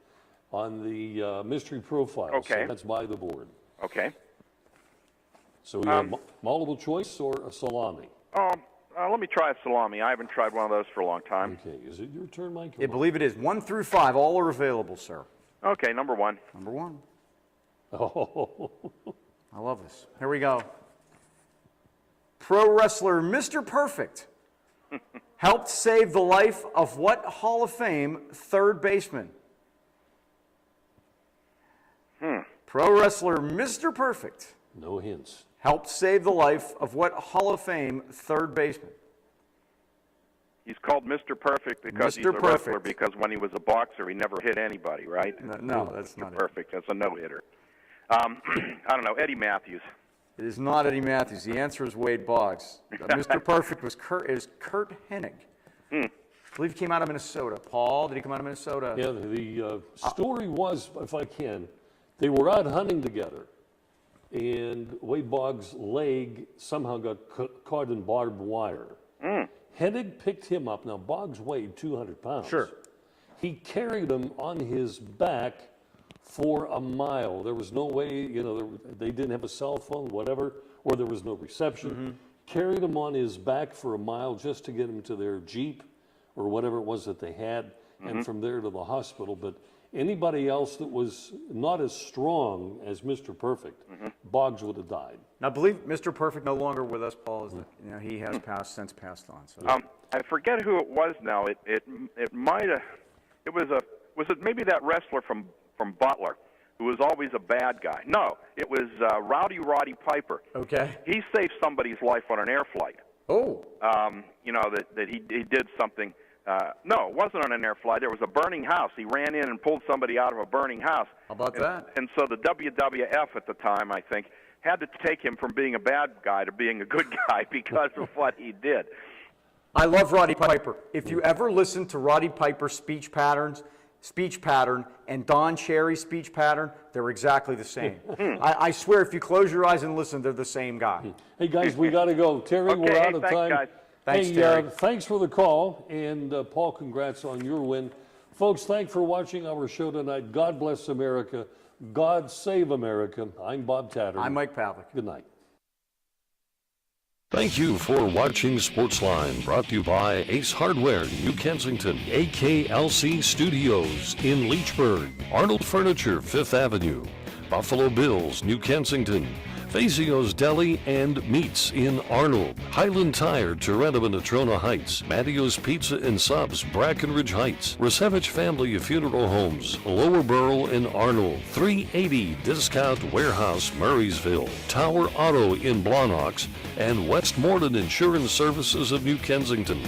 on the mystery profile. Okay. So that's by the board. Okay. So we have multiple choice or a salami? Let me try a salami. I haven't tried one of those for a long time. Okay. Is it your turn, Mike? I believe it is. 1 through 5, all are available, sir. Okay, number 1. Number 1. Oh. I love this. Here we go. Pro wrestler Mr. Perfect helped save the life of what Hall of Fame third baseman? Pro wrestler Mr. Perfect. No hints. Helped save the life of what Hall of Fame third baseman? He's called Mr. Perfect because he's a wrestler, because when he was a boxer, he never hit anybody, right? No, that's not Perfect. That's a no-hitter. I don't know, Eddie Matthews. It is not Eddie Matthews. The answer is Wade Boggs. Mr. Perfect is Kurt Hennig. I believe he came out of Minnesota. Paul, did he come out of Minnesota? Yeah, the story was, if I can, they were out hunting together, and Wade Boggs' leg somehow got caught in barbed wire. Hennig picked him up. Now, Boggs weighed 200 pounds. Sure. He carried him on his back for a mile. There was no way, they didn't have a cell phone, whatever, or there was no reception. Carried him on his back for a mile just to get him to their Jeep or whatever it was that they had, and from there to the hospital. But anybody else that was not as strong as Mr. Perfect, Boggs would have died. Now, I believe Mr. Perfect no longer with us, Paul. He has since passed on. So. I forget who it was now. It might have. Was it maybe that wrestler from Butler who was always a bad guy? No, it was Roddy Piper. Okay. He saved somebody's life on an air flight. Oh. That he did something. No, it wasn't on an air flight. There was a burning house. He ran in and pulled somebody out of a burning house. How about that? And so the WWF at the time, I think, had to take him from being a bad guy to being a good guy because of what he did. I love Roddy Piper. If you ever listen to Roddy Piper's speech pattern and Don Cherry's speech pattern, they're exactly the same. I swear, if you close your eyes and listen, they're the same guy. Hey, guys, we got to go. Terry, we're out of time. Guys. Thanks, Terry. Thanks for the call, and Paul, congrats on your win. Folks, thanks for watching our show tonight. God bless America. God save America. I'm Bob Tatter. I'm Mike Pavlik. Good night. Thank you for watching Sportsline, brought to you by Ace Hardware, New Kensington, AKLC Studios in Leechburg, Arnold Furniture, 5th Avenue, Buffalo Bills, New Kensington, Fazio's Deli and Meats in Arnold, Highland Tire, Tarentum and Natrona Heights, Mattio's Pizza and Subs, Brackenridge Heights, Resevich Family Funeral Homes, Lower Burl in Arnold, 380 Discount Warehouse, Murraysville, Tower Auto in Blawnox, and Westmoreland Insurance Services of New Kensington.